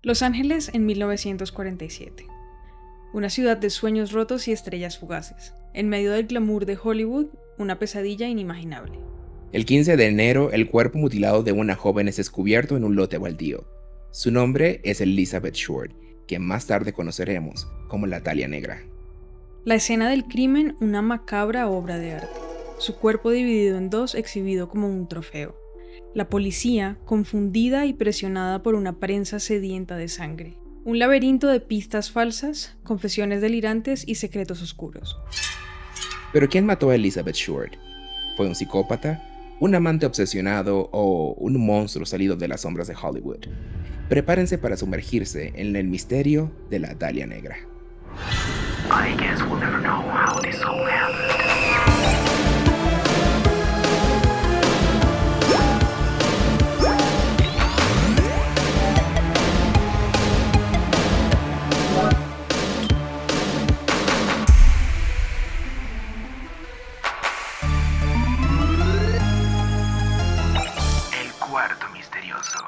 Los Ángeles en 1947. Una ciudad de sueños rotos y estrellas fugaces. En medio del glamour de Hollywood, una pesadilla inimaginable. El 15 de enero, el cuerpo mutilado de una joven es descubierto en un lote baldío. Su nombre es Elizabeth Short, quien más tarde conoceremos como la Dalia Negra. La escena del crimen, una macabra obra de arte. Su cuerpo dividido en dos, exhibido como un trofeo. La policía, confundida y presionada por una prensa sedienta de sangre. Un laberinto de pistas falsas, confesiones delirantes y secretos oscuros. Pero ¿quién mató a Elizabeth Short? ¿Fue un psicópata, un amante obsesionado o un monstruo salido de las sombras de Hollywood? Prepárense para sumergirse en el misterio de la Dalia Negra. I guess we'll never know how this all happened. El cuarto misterioso.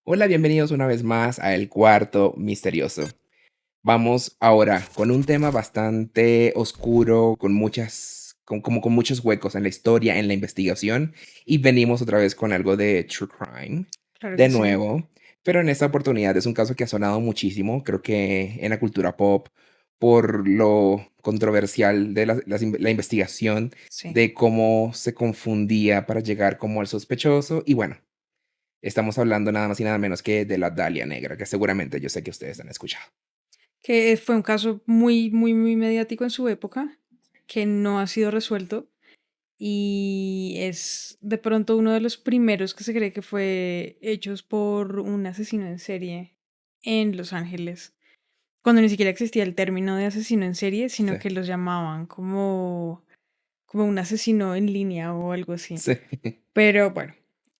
Hola, bienvenidos una vez más a El Cuarto Misterioso. Vamos ahora con un tema bastante oscuro, con muchos huecos en la historia, en la investigación, y venimos otra vez con algo de true crime, Claro de que sí. nuevo, pero en esta oportunidad es un caso que ha sonado muchísimo, creo que en la cultura pop, por lo controversial de la investigación, Sí. de cómo se confundía para llegar como al sospechoso, y bueno, estamos hablando nada más y nada menos que de la Dalia Negra, que seguramente yo sé que ustedes han escuchado. Que fue un caso muy mediático en su época, que no ha sido resuelto y es de pronto uno de los primeros que se cree que fue hechos por un asesino en serie en Los Ángeles, cuando ni siquiera existía el término de asesino en serie, sino Sí. que los llamaban como un asesino en línea o algo así. Sí. Pero bueno,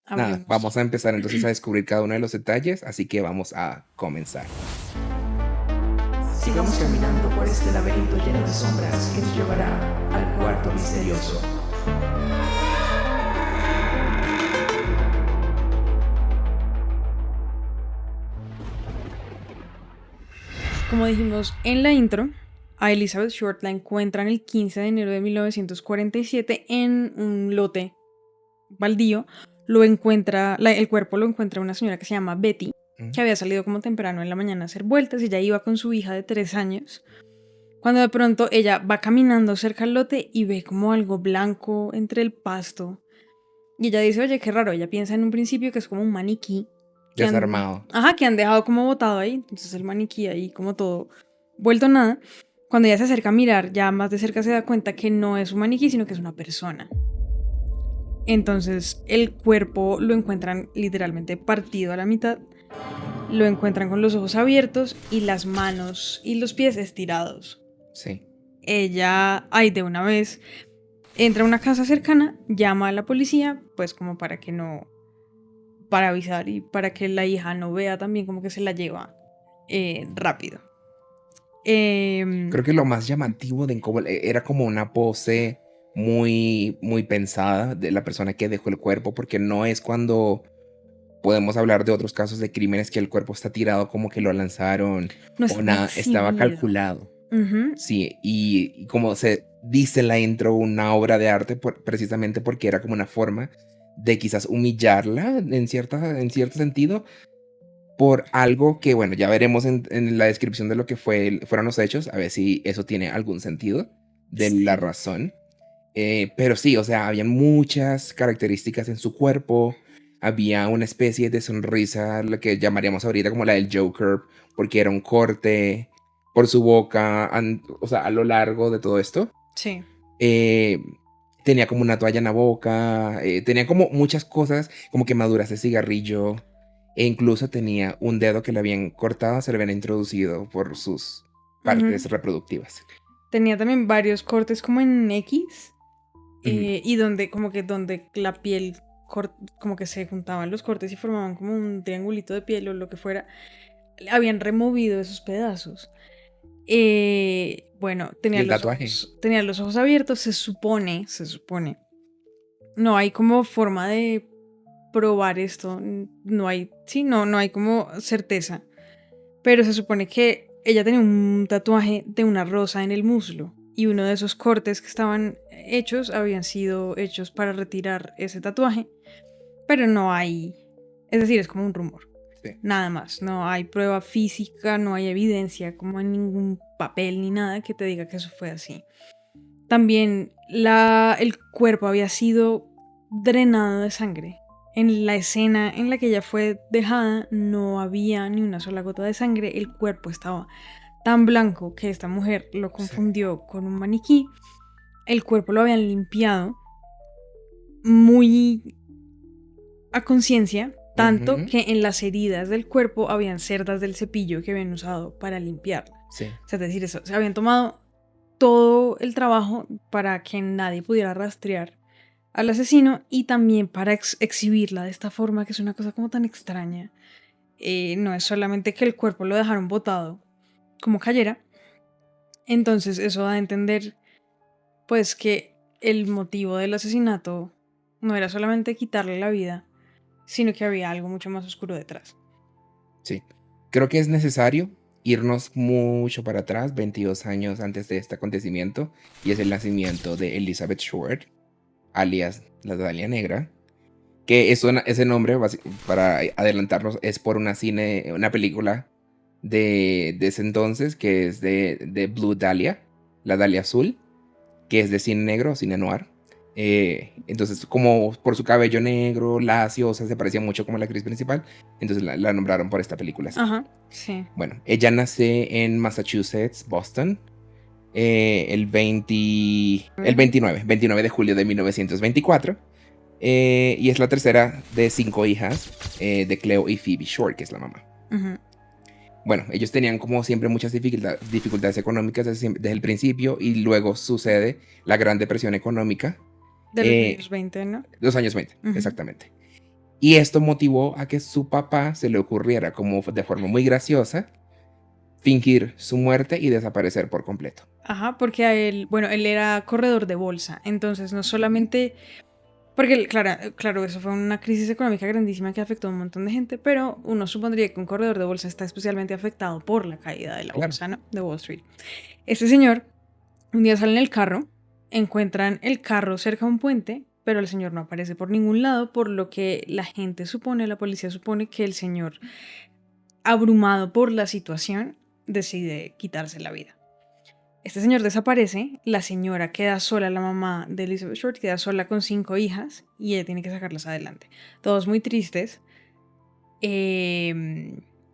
Nada, hablemos. vamos a empezar entonces a descubrir cada uno de los detalles, así que vamos a comenzar. Sigamos caminando por este laberinto lleno de sombras que nos llevará al cuarto misterioso. Como dijimos en la intro, a Elizabeth Short la encuentran el 15 de enero de 1947 en un lote baldío. El cuerpo lo encuentra una señora que se llama Betty, que había salido como temprano en la mañana a hacer vueltas y ella iba con su hija de 3 años. Cuando de pronto ella va caminando cerca al lote y ve como algo blanco entre el pasto. Y ella dice, oye, qué raro. Ella piensa en un principio que es como un maniquí Desarmado. que han dejado como botado ahí. Entonces el maniquí ahí como todo vuelto nada. Cuando ella se acerca a mirar, ya más de cerca se da cuenta que no es un maniquí, sino que es una persona. Entonces el cuerpo lo encuentran literalmente partido a la mitad. Lo encuentran con los ojos abiertos y las manos y los pies estirados. Sí. Ella, ahí de una vez, entra a una casa cercana, llama a la policía, pues como para avisar y para que la hija no vea también como que se la lleva rápido. Creo que lo más llamativo de cómo era como una pose muy pensada de la persona que dejó el cuerpo, porque no es cuando podemos hablar de otros casos de crímenes que el cuerpo está tirado como que lo lanzaron No o está nada, estaba exhibido. calculado. Ujú. Sí, y como se dice en la intro, una obra de arte precisamente porque era como una forma de quizás humillarla en cierto sentido por algo que, bueno, ya veremos en la descripción de lo que fueron los hechos, a ver si eso tiene algún sentido de la Sí. razón. Pero sí, o sea, habían muchas características en su cuerpo, había una especie de sonrisa, lo que llamaríamos ahorita como la del Joker, porque era un corte por su boca, o sea, a lo largo de todo esto. Sí. Eh, tenía como una toalla en la boca, tenía como muchas cosas, como quemaduras de cigarrillo, e incluso tenía un dedo que le habían cortado, se le habían introducido por sus Ujú. partes reproductivas. Tenía también varios cortes como en X Ujú. y donde la piel como que se juntaban los cortes y formaban como un triangulito de piel o lo que fuera. Habían removido esos pedazos. Bueno, Y el tatuaje. tenía los ojos abiertos, se supone. No hay como forma de probar esto, no hay, sí, no hay como certeza, pero se supone que ella tenía un tatuaje de una rosa en el muslo y uno de esos cortes que estaban hechos habían sido hechos para retirar ese tatuaje, pero no hay, es decir, es como un rumor. Sí. Nada más, no hay prueba física, no hay evidencia como en ningún papel ni nada que te diga que eso fue así. También el cuerpo había sido drenado de sangre. En la escena en la que ella fue dejada no había ni una sola gota de sangre, el cuerpo estaba tan blanco que esta mujer lo confundió con un maniquí. El cuerpo lo habían limpiado muy a conciencia, tanto Ujú. que en las heridas del cuerpo habían cerdas del cepillo que habían usado para limpiarla. Sí. O sea, es decir, eso, se habían tomado todo el trabajo para que nadie pudiera rastrear al asesino y también para exhibirla de esta forma, que es una cosa como tan extraña. No es solamente que el cuerpo lo dejaron botado como cayera. Entonces eso da a entender pues que el motivo del asesinato no era solamente quitarle la vida, sino que había algo mucho más oscuro detrás. Sí. Creo que es necesario irnos mucho para atrás, 22 años antes de este acontecimiento, y es el nacimiento de Elizabeth Short, alias la Dalia Negra, que ese nombre, para adelantarnos, es por una película de ese entonces, que es de Blue Dahlia, la Dalia Azul, que es de cine negro, cine noir. Entonces, como por su cabello negro, lacio, o sea, se parecía mucho como la actriz principal, entonces la nombraron por esta película. Así. Ajá, sí. Bueno, ella nace en Massachusetts, Boston, el 29 de julio de 1924. Y es la tercera de 5 hijas de Cleo y Phoebe Short, que es la mamá. Ujú. Bueno, ellos tenían como siempre muchas dificultades económicas desde el principio, y luego sucede la Gran Depresión Económica. De los años 20, ¿no? Los años 20, Ujú. exactamente. Y esto motivó a que su papá se le ocurriera, como de forma muy graciosa, fingir su muerte y desaparecer por completo. Ajá, porque a él, bueno, él era corredor de bolsa, entonces no solamente, porque claro, eso fue una crisis económica grandísima que afectó a un montón de gente, pero uno supondría que un corredor de bolsa está especialmente afectado por la caída de la Claro. bolsa, ¿no? De Wall Street. Este señor, un día sale en el carro, encuentran el carro cerca de un puente, pero el señor no aparece por ningún lado, por lo que la gente supone, la policía supone que el señor, abrumado por la situación, decide quitarse la vida. Este señor desaparece, la señora queda sola, la mamá de Elizabeth Short queda sola con 5 hijas y ella tiene que sacarlas adelante. Todos muy tristes,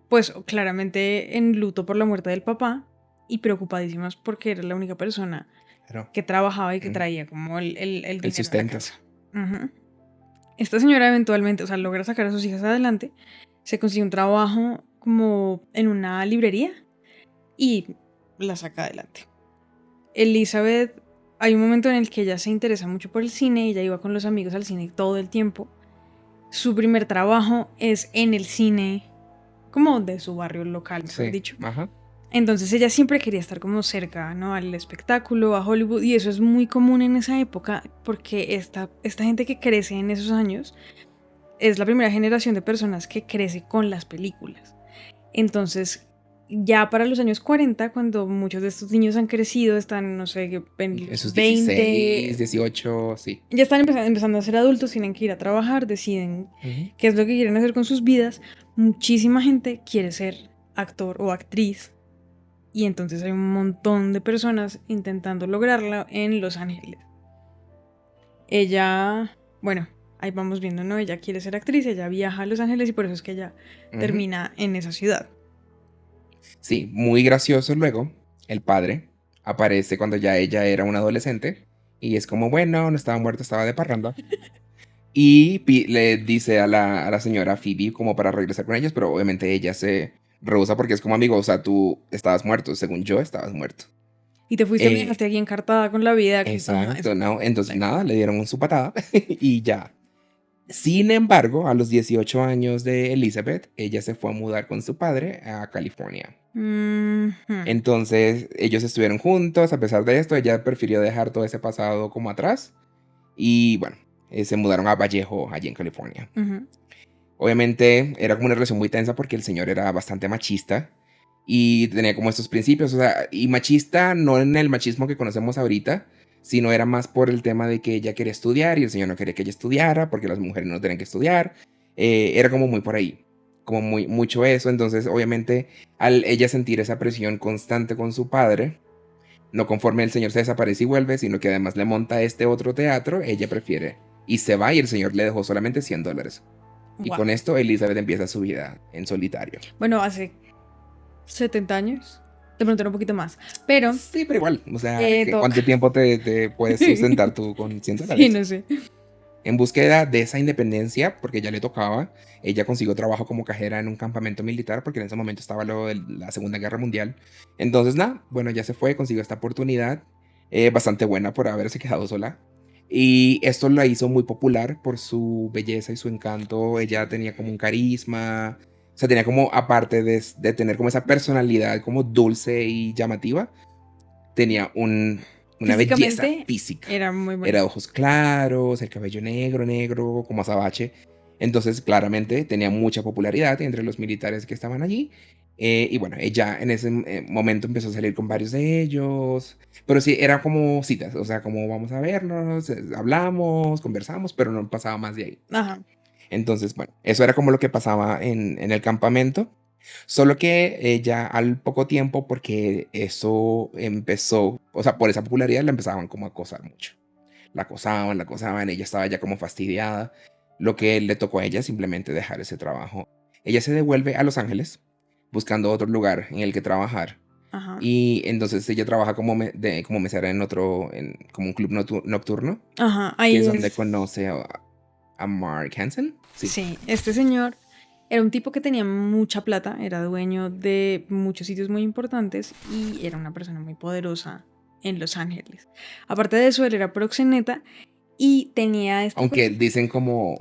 pues claramente en luto por la muerte del papá y preocupadísimas porque era la única persona Claro. que trabajaba y que traía como el dinero a la sustento. casa. Ujú. Esta señora eventualmente, o sea, logra sacar a sus hijas adelante, se consigue un trabajo como en una librería y la saca adelante. Elizabeth, hay un momento en el que ella se interesa mucho por el cine, ella iba con los amigos al cine todo el tiempo. Su primer trabajo es en el cine, como de su barrio local, mejor dicho. Ajá. Entonces ella siempre quería estar como cerca, ¿no? Al espectáculo, a Hollywood, y eso es muy común en esa época porque esta gente que crece en esos años es la primera generación de personas que crece con las películas. Entonces, ya para los años 40, cuando muchos de estos niños han crecido, están, no sé, en Esos 20, 16, 18, sí. ya están empezando a ser adultos, tienen que ir a trabajar, deciden qué es lo que quieren hacer con sus vidas. Muchísima gente quiere ser actor o actriz. Y entonces hay un montón de personas intentando lograrlo en Los Ángeles. Ella, bueno, ahí vamos viendo, ¿no? Ella quiere ser actriz, ella viaja a Los Ángeles y por eso es que ella termina en esa ciudad. Sí, muy gracioso luego. El padre aparece cuando ya ella era una adolescente y es como, bueno, no estaba muerta, estaba de parranda. Y le dice a la señora Phoebe como para regresar con ellos, pero obviamente ella se rehúsa porque es como, amigo, o sea, tú estabas muerto, según yo estabas muerto. Y te fuiste, me dejaste aquí encartada con la vida. Exacto, no, entonces nada, le dieron su patada y ya. Sin embargo, a los 18 años de Elizabeth, ella se fue a mudar con su padre a California. Entonces, ellos estuvieron juntos. A pesar de esto, ella prefirió dejar todo ese pasado como atrás. Y bueno, se mudaron a Vallejo, allí en California. Ujú. Obviamente era como una relación muy tensa porque el señor era bastante machista y tenía como estos principios, o sea, y machista no en el machismo que conocemos ahorita, sino era más por el tema de que ella quería estudiar y el señor no quería que ella estudiara porque las mujeres no tenían que estudiar. Era como muy por ahí, como muy mucho eso. Entonces, obviamente, al ella sentir esa presión constante con su padre, no conforme el señor se desaparece y vuelve, sino que además le monta este otro teatro, ella prefiere y se va y el señor le dejó solamente $100. Y Wow. con esto Elizabeth empieza su vida en solitario. Bueno, hace 70 años. De pronto era un poquito más. Pero, Sí, pero igual, o sea, todo. ¿cuánto tiempo te puedes sustentar tú con $100? Sí, no sé. En búsqueda de esa independencia, porque ya le tocaba, ella consiguió trabajo como cajera en un campamento militar, porque en ese momento estaba lo de la Segunda Guerra Mundial. Entonces, nada, bueno, ya se fue, consiguió esta oportunidad, bastante buena por haberse quedado sola. Y esto la hizo muy popular por su belleza y su encanto. Ella tenía como un carisma, o sea, tenía como, aparte de tener como esa personalidad como dulce y llamativa, tenía una belleza Físicamente física. era muy Era de bonito. ojos claros, el cabello negro, negro, como azabache. Entonces, claramente tenía mucha popularidad entre los militares que estaban allí. Y bueno, ella en ese momento empezó a salir con varios de ellos. Pero sí, era como citas, o sea, como vamos a vernos, hablamos, conversamos, pero no pasaba más de ahí. Ajá. Entonces, bueno, eso era como lo que pasaba en el campamento. Solo que ella al poco tiempo, porque eso empezó, o sea, por esa popularidad la empezaban como a acosar mucho. La acosaban, ella estaba ya como fastidiada. Lo que le tocó a ella simplemente dejar ese trabajo. Ella se devuelve a Los Ángeles buscando otro lugar en el que trabajar. Ajá. Y entonces ella trabaja como, como mesera como un club nocturno, Ajá. que Ahí es donde es. conoce a Mark Hansen. Sí. Sí, este señor era un tipo que tenía mucha plata, era dueño de muchos sitios muy importantes y era una persona muy poderosa en Los Ángeles. Aparte de eso, él era proxeneta y tenía esta Aunque cosa. dicen como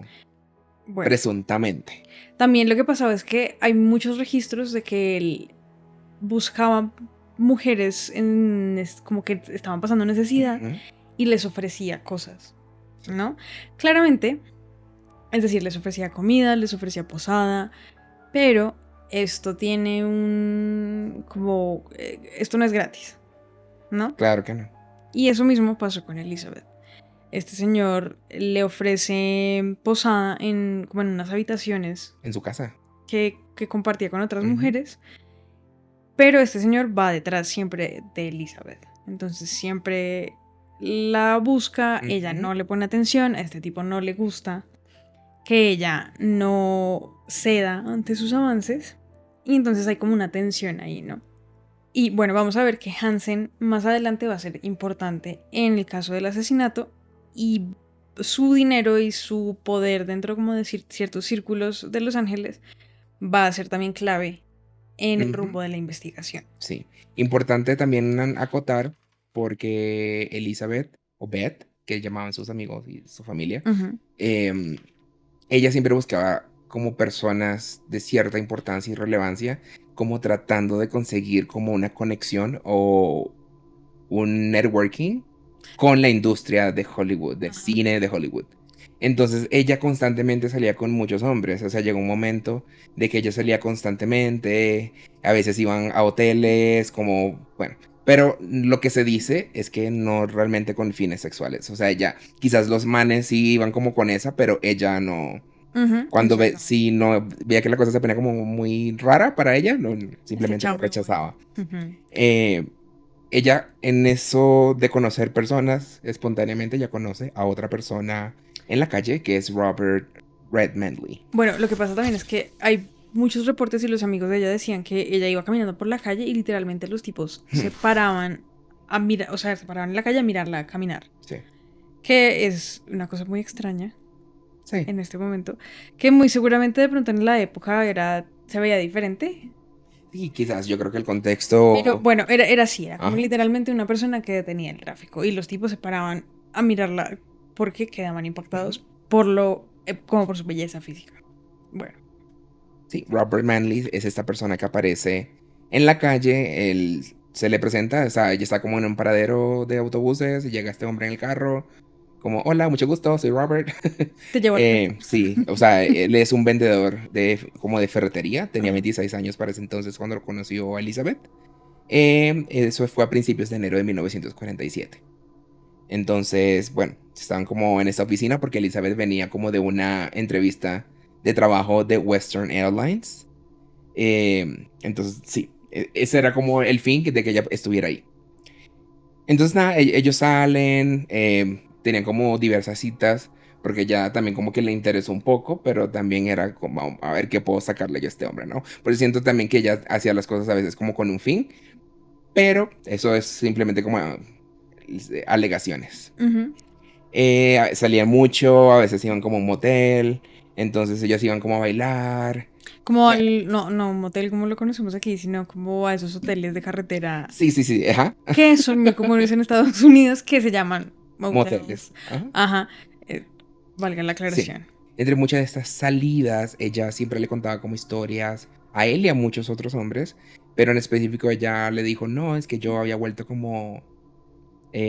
Bueno, presuntamente. también lo que pasaba es que hay muchos registros de que él buscaba mujeres como que estaban pasando necesidad Ujú. y les ofrecía cosas, ¿no? Claramente, es decir, les ofrecía comida, les ofrecía posada, pero esto tiene esto no es gratis, ¿no? Claro que no. Y eso mismo pasó con Elizabeth. Este señor le ofrece posada como en unas habitaciones En su casa. que compartía con otras Ujú. mujeres, pero este señor va detrás siempre de Elizabeth. Entonces siempre la busca, ella Ujú. no le pone atención, a este tipo no le gusta que ella no ceda ante sus avances y entonces hay como una tensión ahí, ¿no? Y bueno, vamos a ver que Hansen más adelante va a ser importante en el caso del asesinato y su dinero y su poder dentro como de ciertos círculos de Los Ángeles va a ser también clave en el Ujú. rumbo de la investigación. Sí. Importante también acotar porque Elizabeth, o Beth, que llamaban sus amigos y su familia, Ujú. ella siempre buscaba como personas de cierta importancia y relevancia, como tratando de conseguir como una conexión o un networking con la industria de Hollywood, del Ajá. cine de Hollywood. Entonces ella constantemente salía con muchos hombres, o sea, llegó un momento de que ella salía constantemente, a veces iban a hoteles, como, bueno, pero lo que se dice es que no realmente con fines sexuales, o sea, ella, quizás los manes sí iban como con esa, pero ella no, Ujú, cuando exacto. si no veía que la cosa se ponía como muy rara para ella, no, Se simplemente lo echaba muy bueno. rechazaba. Ujú. Ella en eso de conocer personas, espontáneamente ya conoce a otra persona en la calle que es Robert Redmondley. Bueno, lo que pasa también es que hay muchos reportes y los amigos de ella decían que ella iba caminando por la calle y literalmente los tipos se paraban a mirar, o sea, se paraban en la calle a mirarla caminar. Sí, Que es una cosa muy extraña sí. en este momento, que muy seguramente de pronto en la época se veía diferente. Y quizás yo creo que el Pero contexto... bueno, era así, era como Ajá. literalmente una persona que detenía el tráfico y los tipos se paraban a mirarla porque quedaban impactados por como por su belleza física. Bueno, Sí, Robert Manley es esta persona que aparece en la calle, él se le presenta, o sea, ella está como en un paradero de autobuses y llega este hombre en el carro como, hola, mucho gusto, soy Robert. Te llevo al café. Sí, o sea, él es un vendedor como de ferretería. Tenía 26 años para ese entonces cuando lo conoció a Elizabeth. Eso fue a principios de enero de 1947. Entonces, bueno, estaban como en esta oficina porque Elizabeth venía como de una entrevista de trabajo de Western Airlines. Entonces, sí, ese era como el fin de que ella estuviera ahí. Entonces, nada, ellos salen, tenían como diversas citas, porque ya también como que le interesó un poco, pero también era como, a ver qué puedo sacarle yo a este hombre, ¿no? Porque siento también que ella hacía las cosas a veces como con un fin, pero eso es simplemente como alegaciones. Ujú. Salían mucho, a veces iban como a un motel, entonces ellos iban como a bailar. Como al, no, un motel como lo conocemos aquí, sino como a esos hoteles de carretera Sí, sí, sí, ajá. que son muy comunes en Estados Unidos que se llaman motels. Moteles. Ajá. Ajá. Valga la Sí. aclaración. Entre muchas de estas salidas, ella siempre le contaba como historias a él y a muchos otros hombres, pero en específico ella le dijo, no, es que yo había vuelto como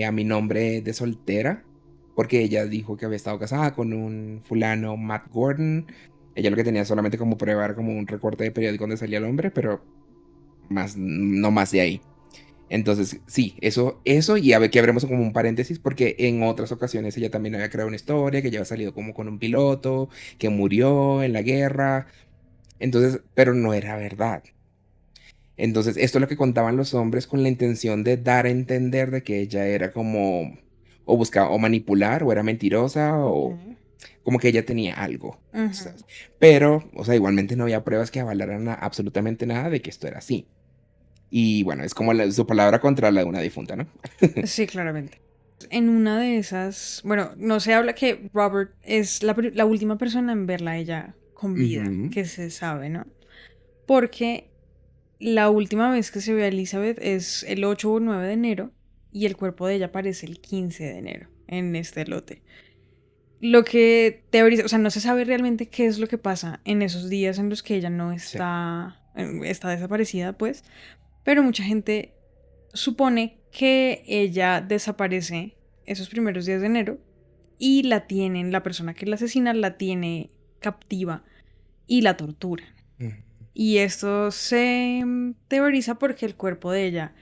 a mi nombre de soltera, porque ella dijo que había estado casada con un fulano, Matt Gordon. Ella lo que tenía solamente como prueba era como un recorte de periódico donde salía el hombre, pero no más de ahí. Entonces, sí, eso y a ver que abremos como un paréntesis, porque en otras ocasiones ella también había creado una historia, que ya había salido como con un piloto, que murió en la guerra, entonces, pero no era verdad. Entonces, esto es lo que contaban los hombres con la intención de dar a entender de que ella era como, o buscaba, o manipular, o era mentirosa, o Ok. como que ella tenía algo, Ujú. ¿sabes? Pero, o sea, igualmente no había pruebas que avalaran absolutamente nada de que esto era así. Y bueno, es como su palabra contra la de una difunta, ¿no? Sí, claramente. En una de esas, bueno, no se habla que Robert es la última persona en verla a ella con vida, Ujú. que se sabe, ¿no? Porque la última vez que se ve a Elizabeth es el 8 o 9 de enero y el cuerpo de ella aparece el 15 de enero en este lote. Lo que teoriza, o sea, no se sabe realmente qué es lo que pasa en esos días en los que ella no Sí. está desaparecida, pues, pero mucha gente supone que ella desaparece esos primeros días de enero y la persona que la asesina la tiene captiva y la tortura. Ujú. Y esto se teoriza porque el cuerpo de ella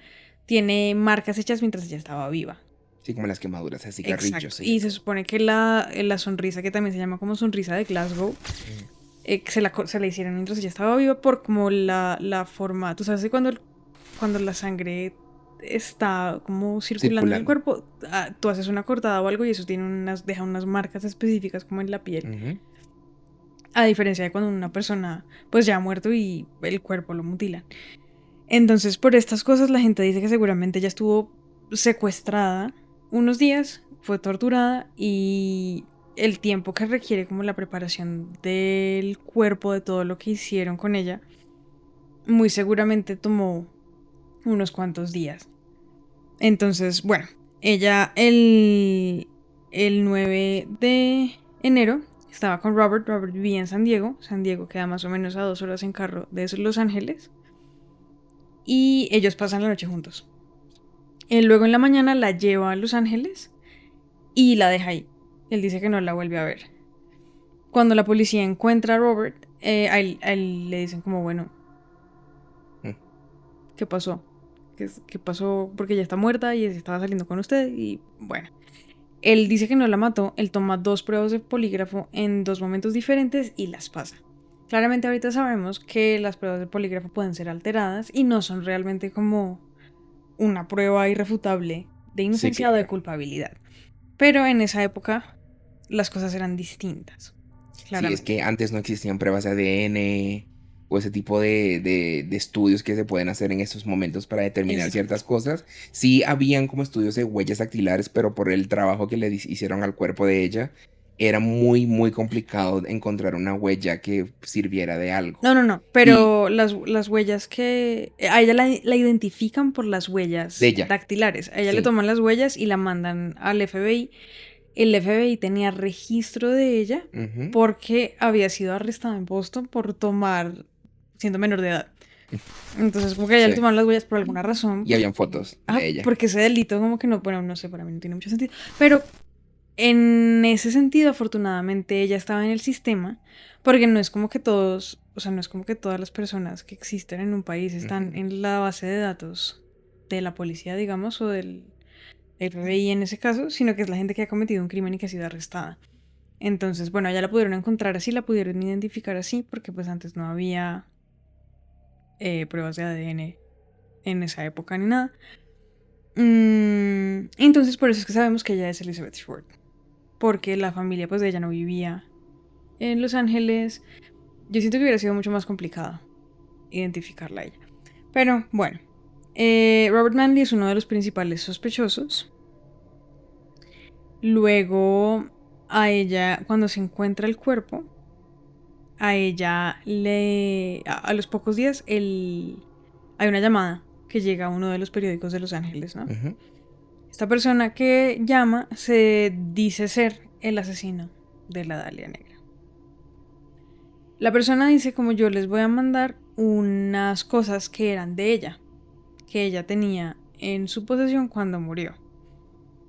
tiene marcas hechas mientras ella estaba viva. Sí, como las quemaduras de cigarrillos, Exacto. sí. Y se supone que la sonrisa, que también se llama como sonrisa de Glasgow, Ujú. se la hicieron mientras ella estaba viva por como la forma, tú sabes que cuando la sangre está como circulando en el Circulando. cuerpo, tú haces una cortada o algo y eso deja unas marcas específicas como en la piel, Ujú. a diferencia de cuando una persona pues ya ha muerto y el cuerpo lo mutilan. Entonces por estas cosas la gente dice que seguramente ella estuvo secuestrada unos días, fue torturada y el tiempo que requiere como la preparación del cuerpo, de todo lo que hicieron con ella, muy seguramente tomó unos cuantos días. Entonces, bueno, ella el 9 de enero estaba con Robert. Robert vivía en San Diego. San Diego queda más o menos a 2 horas en carro de Los Ángeles. Y ellos pasan la noche juntos. Él luego en la mañana la lleva a Los Ángeles y la deja ahí. Él dice que no la vuelve a ver. Cuando la policía encuentra a Robert, a él le dicen como, bueno, Mm. ¿qué pasó? ¿Qué pasó? Porque ella está muerta y estaba saliendo con usted y bueno. Él dice que no la mató, él toma 2 pruebas de polígrafo en 2 momentos diferentes y las pasa. Claramente ahorita sabemos que las pruebas de polígrafo pueden ser alteradas y no son realmente como una prueba irrefutable de Sí, inocencia o de claro. culpabilidad. Pero en esa época las cosas eran distintas. Sí, es Claramente. que antes no existían pruebas de ADN o ese tipo de estudios que se pueden hacer en estos momentos para determinar Exacto. ciertas cosas. Sí habían como estudios de huellas dactilares, pero por el trabajo que le hicieron al cuerpo de ella, era muy, muy complicado encontrar una huella que sirviera de algo. No, Y pero las huellas que... A ella la identifican por las de huellas ella, dactilares. A ella le sí. toman las huellas y la mandan al FBI. El FBI tenía registro de ella Ujú. porque había sido arrestada en Boston por tomar, siendo menor de edad. Entonces, como que a ella le Sí. tomaron las huellas por alguna razón. Y habían fotos de ella. Porque ese delito como que no, bueno, no sé, para mí no tiene mucho sentido. Pero En ese sentido, afortunadamente, ella estaba en el sistema, porque no es como que todos, o sea, no es como que todas las personas que existen en un país están Ujú. en la base de datos de la policía, digamos, o del FBI en ese caso, sino que es la gente que ha cometido un crimen y que ha sido arrestada. Entonces, bueno, ya la pudieron encontrar así, la pudieron identificar así, porque pues antes no había pruebas de ADN en esa época ni nada. Entonces, por eso es que sabemos que ella es Elizabeth Short, porque la familia pues de ella no vivía en Los Ángeles. Yo siento que hubiera sido mucho más complicado identificarla a ella. Pero bueno, Robert Manley es uno de los principales sospechosos. Luego, a ella, cuando se encuentra el cuerpo, a ella a los pocos días, hay una llamada que llega a uno de los periódicos de Los Ángeles, ¿no? Ujú. Esta persona que llama se dice ser el asesino de la Dalia Negra. La persona dice como yo les voy a mandar unas cosas que eran de ella, que ella tenía en su posesión cuando murió.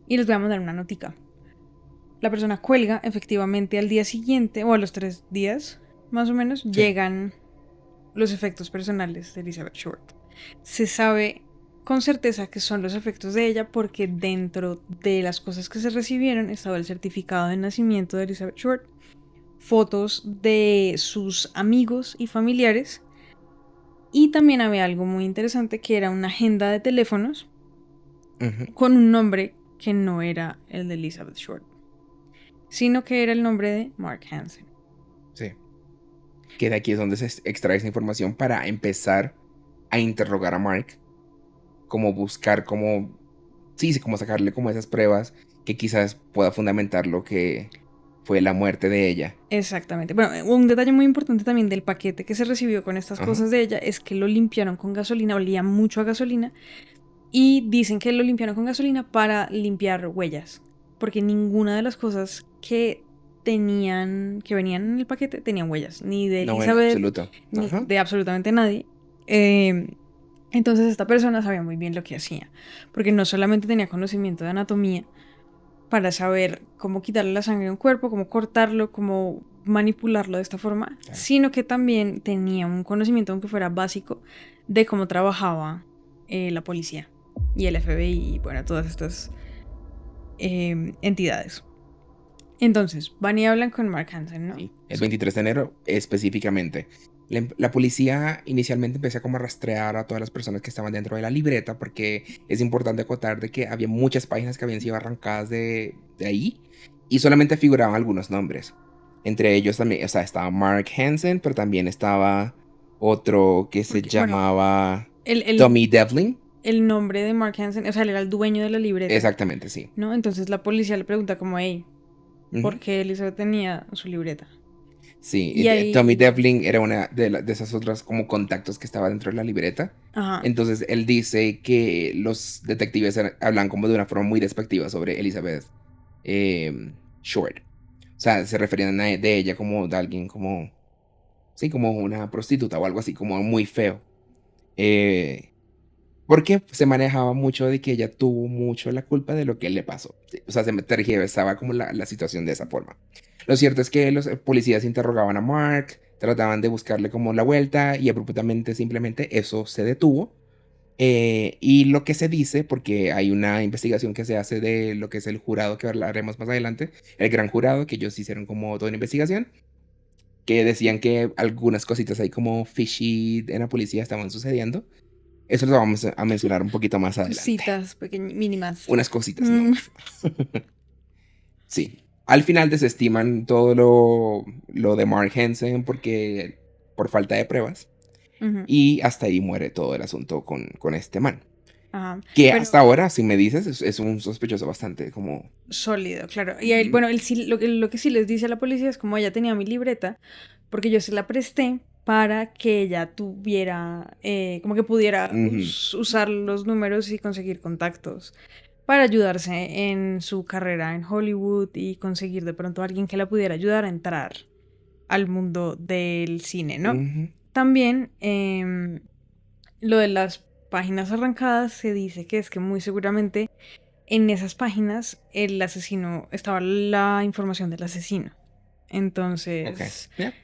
Y les voy a mandar una notica. La persona cuelga, efectivamente al día siguiente, o a los 3 días, más o menos, Sí. llegan los efectos personales de Elizabeth Short. Se sabe con certeza que son los efectos de ella porque dentro de las cosas que se recibieron estaba el certificado de nacimiento de Elizabeth Short, fotos de sus amigos y familiares, y también había algo muy interesante que era una agenda de teléfonos Ujú. con un nombre que no era el de Elizabeth Short, sino que era el nombre de Mark Hansen. Sí. Que de aquí es donde se extrae esa información para empezar a interrogar a Mark, como buscar, como, sí, como sacarle como esas pruebas que quizás pueda fundamentar lo que fue la muerte de ella. Exactamente. Bueno, un detalle muy importante también del paquete que se recibió con estas Ajá. cosas de ella es que lo limpiaron con gasolina, olía mucho a gasolina, y dicen que lo limpiaron con gasolina para limpiar huellas, porque ninguna de las cosas que venían en el paquete tenían huellas, ni de No, en Elizabeth, absoluto. ni Ajá. de absolutamente nadie. Entonces esta persona sabía muy bien lo que hacía, porque no solamente tenía conocimiento de anatomía para saber cómo quitarle la sangre a un cuerpo, cómo cortarlo, cómo manipularlo de esta forma, Claro. sino que también tenía un conocimiento, aunque fuera básico, de cómo trabajaba la policía y el FBI y bueno, todas estas entidades. Entonces, van y hablan con Mark Hansen, ¿no? Sí, el 23 de enero específicamente. La policía inicialmente empezó como a rastrear a todas las personas que estaban dentro de la libreta, porque es importante acotar de que había muchas páginas que habían sido arrancadas de ahí y solamente figuraban algunos nombres. Entre ellos también, o sea, estaba Mark Hansen, pero también estaba otro que se Porque, bueno, llamaba el, el, Tommy Devlin. el nombre de Mark Hansen, o sea, él era el dueño de la libreta, Exactamente, sí. ¿no? Entonces la policía le pregunta como, hey, ¿por Ujú. qué Elizabeth tenía su libreta? Sí, Y Tommy ahí, Devlin era una de esas otras como contactos que estaba dentro de la libreta. ajá, Entonces él dice que los detectives hablan como de una forma muy despectiva sobre Elizabeth Short. O sea, se referían de ella como de alguien como, sí, como una prostituta o algo así, como muy feo. Eh, Porque se manejaba mucho de que ella tuvo mucho la culpa de lo que le pasó. Sí, o sea, se tergiversaba como la situación de esa forma. Lo cierto es que los policías interrogaban a Mark, trataban de buscarle como la vuelta y abruptamente simplemente eso se detuvo. Y lo que se dice, porque hay una investigación que se hace de lo que es el jurado que hablaremos más adelante, el gran jurado, que ellos hicieron como toda una investigación, que decían que algunas cositas ahí como fishy en la policía estaban sucediendo. Eso lo vamos a mencionar un poquito más adelante. cositas mínimas. Unas cositas Mm, nomás. Sí. Al final desestiman todo lo de Mark Hansen porque por falta de pruebas. ujú, Y hasta ahí muere todo el asunto con este man. ajá. Que hasta Pero ahora, si me dices, es un sospechoso bastante como... sólido, claro. Y él, Ujú. bueno, él sí, lo que sí les dice a la policía es como ella tenía mi libreta, porque yo se la presté para que ella tuviera, como que pudiera Ujú. usar los números y conseguir contactos para ayudarse en su carrera en Hollywood y conseguir de pronto a alguien que la pudiera ayudar a entrar al mundo del cine, ¿no? Ujú. También lo de las páginas arrancadas se dice que es que muy seguramente en esas páginas el asesino, estaba la información del asesino. Entonces, Ok. Yeah.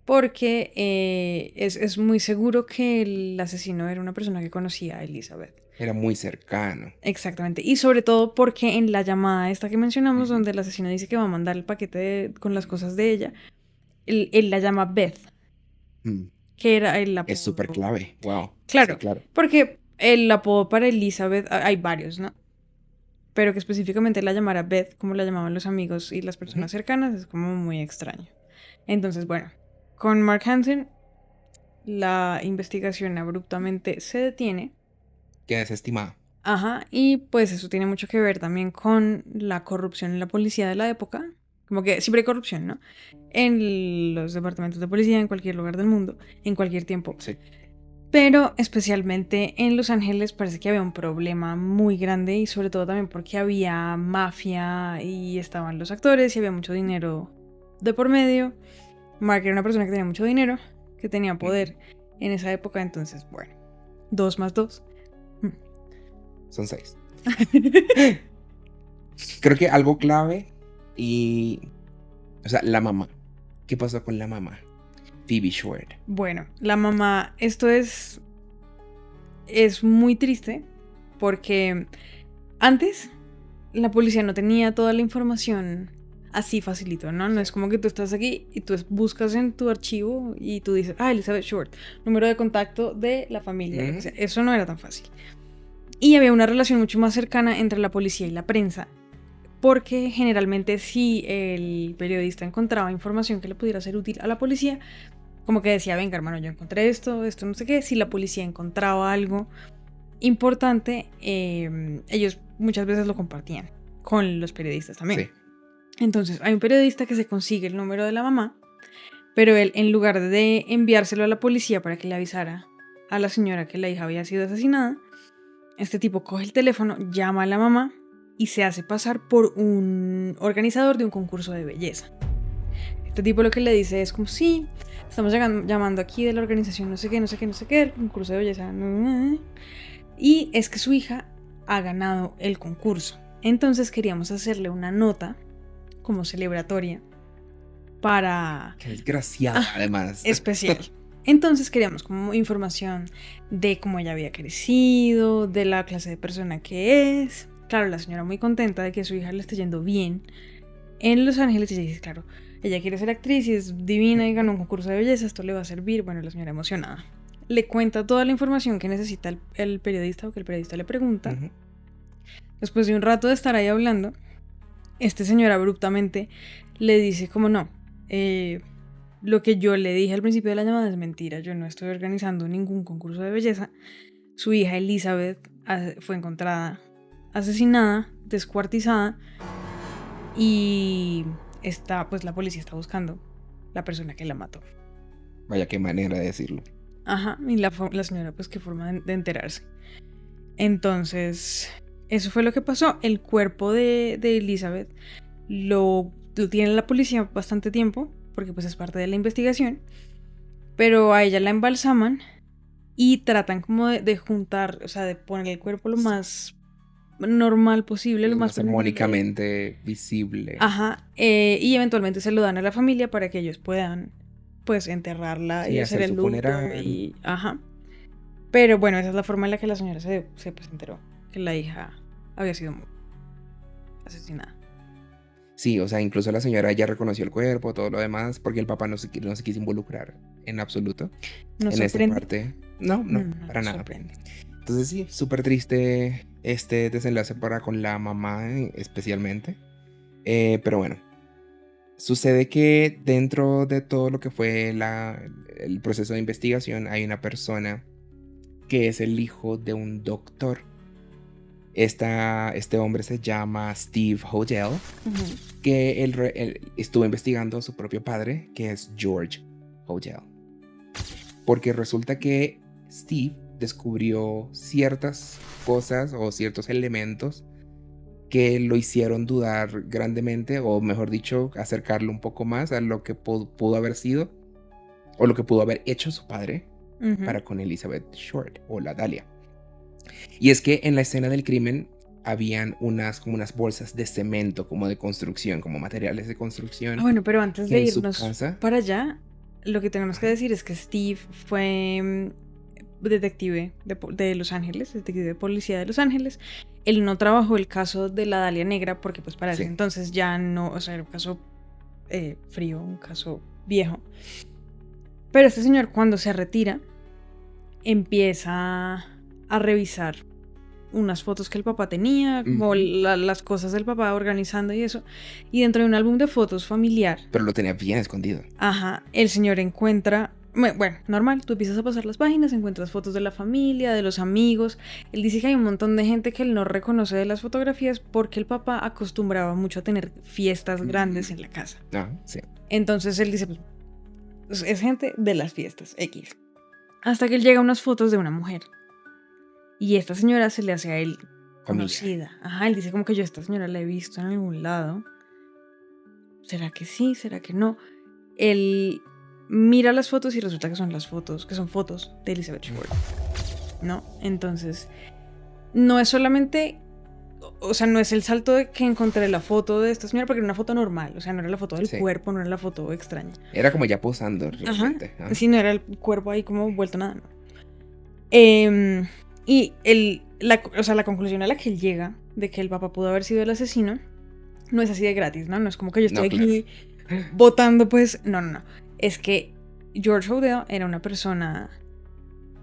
porque es muy seguro que el asesino era una persona que conocía a Elizabeth. Era muy cercano. Exactamente. Y sobre todo porque en la llamada esta que mencionamos, Ujú. donde el asesino dice que va a mandar el paquete con las cosas de ella, él la llama Beth, Mm. que era el Es súper apodo. clave. Wow. Sí, Claro, claro. porque el apodo para Elizabeth, hay varios, ¿no? Pero que específicamente la llamara Beth, como la llamaban los amigos y las personas Ujú. cercanas, es como muy extraño. Entonces, bueno, con Mark Hansen, la investigación abruptamente se detiene. Qué desestimado. Ajá, y pues eso tiene mucho que ver también con la corrupción en la policía de la época. Como que siempre hay corrupción, ¿no? En los departamentos de policía, en cualquier lugar del mundo, en cualquier tiempo. Sí. Pero especialmente en Los Ángeles parece que había un problema muy grande y sobre todo también porque había mafia y estaban los actores y había mucho dinero de por medio. Mark era una persona que tenía mucho dinero, que tenía poder en esa época, entonces, bueno, 2 más 2. Son 6. Creo que algo clave y... O sea, la mamá. ¿Qué pasó con la mamá? Phoebe Short. Bueno, la mamá, esto es muy triste porque antes la policía no tenía toda la información así facilito, ¿no? No es como que tú estás aquí y tú buscas en tu archivo y tú dices, Elizabeth Short, número de contacto de la familia, lo que sea. Eso no era tan fácil. Y había una relación mucho más cercana entre la policía y la prensa, porque generalmente si el periodista encontraba información que le pudiera ser útil a la policía, como que decía, venga hermano, yo encontré esto no sé qué, si la policía encontraba algo importante, ellos muchas veces lo compartían con los periodistas también. Sí. Entonces hay un periodista que se consigue el número de la mamá, pero él, en lugar de enviárselo a la policía para que le avisara a la señora que la hija había sido asesinada, este tipo coge el teléfono, llama a la mamá y se hace pasar por un organizador de un concurso de belleza. Este tipo lo que le dice es como, sí, estamos llamando aquí de la organización no sé qué, el concurso de belleza. Y es que su hija ha ganado el concurso. Entonces queríamos hacerle una nota como celebratoria para... Qué desgraciada, además. especial. Entonces queríamos como información de cómo ella había crecido, de la clase de persona que es. Claro, la señora muy contenta de que su hija le esté yendo bien en Los Ángeles y ella dice, claro, ella quiere ser actriz y es divina y ganó un concurso de belleza, esto le va a servir. Bueno, la señora emocionada le cuenta toda la información que necesita el periodista o que el periodista le pregunta. Ujú. Después de un rato de estar ahí hablando, este señor abruptamente le dice como no, lo que yo le dije al principio de la llamada es mentira, yo no estoy organizando ningún concurso de belleza. Su hija Elizabeth fue encontrada asesinada, descuartizada y pues la policía está buscando la persona que la mató. Vaya, qué manera de decirlo. Ajá, y la señora pues qué forma de enterarse. Entonces, eso fue lo que pasó. El cuerpo de Elizabeth lo tiene la policía bastante tiempo, porque pues es parte de la investigación, pero a ella la embalsaman y tratan como de juntar, o sea, de poner el cuerpo lo más normal posible, lo más presentable. Armónicamente visible. Ajá, y eventualmente se lo dan a la familia para que ellos puedan pues enterrarla Sí, y hacer hacer el su luto funeral. y ajá. Pero bueno, esa es la forma en la que la señora se pues, enteró que la hija había sido asesinada. Sí, o sea, incluso la señora ya reconoció el cuerpo, todo lo demás, porque el papá no se quiso involucrar en absoluto ¿Nos en esta sorprende? parte. No, para nos nada. sorprende. Entonces sí, súper triste este desenlace con la mamá especialmente. Pero bueno, sucede que dentro de todo lo que fue el proceso de investigación hay una persona que es el hijo de un doctor. Este hombre se llama Steve Hodel, que él estuvo investigando a su propio padre, que es George Hodel. Porque resulta que Steve descubrió ciertas cosas o ciertos elementos que lo hicieron dudar grandemente, o mejor dicho, acercarlo un poco más a lo que pudo haber sido, o lo que pudo haber hecho su padre para con Elizabeth Short, o la Dahlia. Y es que en la escena del crimen, habían como unas bolsas de cemento, como de construcción, como materiales de construcción Bueno, pero antes de en su irnos casa. para allá, lo que tenemos que decir es que Steve fue detective de Los Ángeles, detective de policía de Los Ángeles. Él no trabajó el caso de la Dalia Negra porque pues para ese Sí. entonces ya no, o sea, era un caso frío, un caso viejo. Pero este señor cuando se retira empieza a revisar unas fotos que el papá tenía, como las cosas del papá organizando y eso. Y dentro de un álbum de fotos familiar, Pero lo tenía bien escondido. ajá, el señor encuentra, bueno, normal, tú empiezas a pasar las páginas, encuentras fotos de la familia, de los amigos. Él dice que hay un montón de gente que él no reconoce de las fotografías porque el papá acostumbraba mucho a tener fiestas grandes en la casa. Ah, sí. Entonces él dice, pues, es gente de las fiestas, X. Hasta que él llega a unas fotos de una mujer. Y esta señora se le hace a él conocida. Ajá, él dice como que yo a esta señora la he visto en algún lado. ¿Será que sí? ¿Será que no? Él mira las fotos y resulta que son fotos de Elizabeth Short, ¿no? Entonces, no es solamente, o sea, no es el salto de que encontré la foto de esta señora, porque era una foto normal, o sea, no era la foto del cuerpo, no era la foto extraña. Era como ya posando realmente. Ajá, sí, no era el cuerpo ahí como vuelto nada, ¿no? Y la conclusión a la que él llega de que el papá pudo haber sido el asesino no es así de gratis, ¿no? No es como que yo estoy aquí votando, pues. No. Es que George Odell era una persona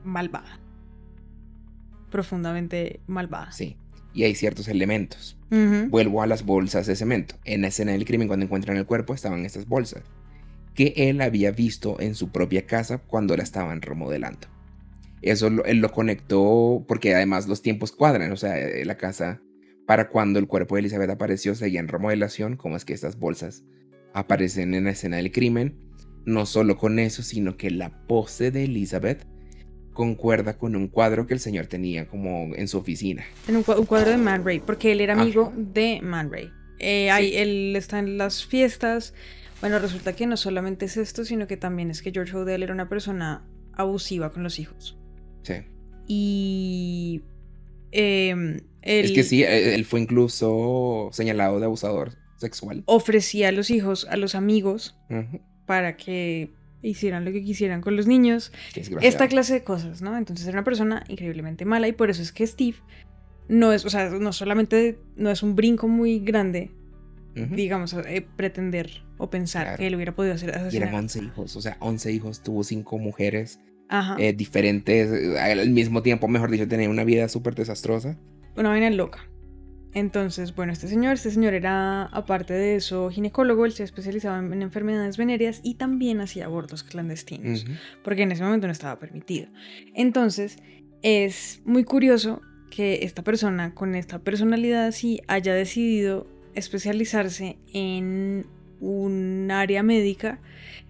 malvada. Profundamente malvada. Sí. Y hay ciertos elementos. Vuelvo a las bolsas de cemento. En la escena del crimen, cuando encuentran el cuerpo, estaban estas bolsas que él había visto en su propia casa cuando la estaban remodelando. Eso él lo conectó porque además los tiempos cuadran. O sea, la casa, para cuando el cuerpo de Elizabeth apareció, seguía en remodelación. Como es que estas bolsas aparecen en la escena del crimen? No solo con eso, sino que la pose de Elizabeth concuerda con un cuadro que el señor tenía como en su oficina. En un cuadro de Man Ray, porque él era amigo de Man Ray. Él está en las fiestas. Bueno, resulta que no solamente es esto, sino que también es que George Odell era una persona abusiva con los hijos. Sí. Y es que sí, él fue incluso señalado de abusador sexual. Ofrecía a los hijos, a los amigos, para que hicieran lo que quisieran con los niños. Esta clase de cosas, ¿no? Entonces era una persona increíblemente mala y por eso es que Steve no es, o sea, no solamente no es un brinco muy grande, digamos, pretender o pensar que él hubiera podido hacer asesinar. Y eran 11 hijos, o sea, 11 hijos, tuvo 5 mujeres diferentes al mismo tiempo, mejor dicho, tenía una vida súper desastrosa. Una vaina loca. Entonces, bueno, este señor era, aparte de eso, ginecólogo. Él se especializaba en enfermedades venéreas y también hacía abortos clandestinos, porque en ese momento no estaba permitido. Entonces, es muy curioso que esta persona, con esta personalidad así, haya decidido especializarse en un área médica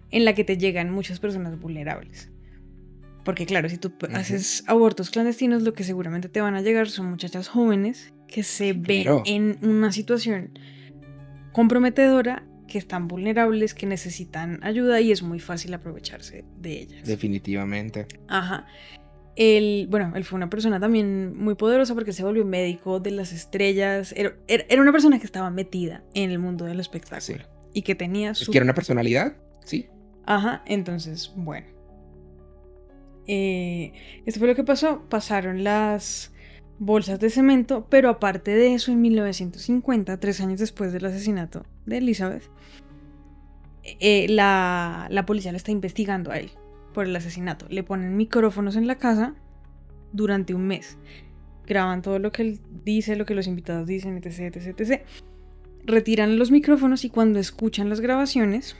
en la que te llegan muchas personas vulnerables. Porque claro, si tú haces abortos clandestinos, lo que seguramente te van a llegar son muchachas jóvenes que se ven en una situación comprometedora, que están vulnerables, que necesitan ayuda y es muy fácil aprovecharse de ellas. Definitivamente. Ajá. Él fue una persona también muy poderosa porque se volvió médico de las estrellas. Era una persona que estaba metida en el mundo del espectáculo. Sí. Y que tenía Es que era una personalidad, sí. Ajá, entonces, bueno. Esto fue lo que pasó. Pasaron las bolsas de cemento, pero aparte de eso, en 1950, 3 años después del asesinato de Elizabeth, la policía lo está investigando a él por el asesinato. Le ponen micrófonos en la casa durante un mes. Graban todo lo que él dice, lo que los invitados dicen, etc. Retiran los micrófonos y cuando escuchan las grabaciones,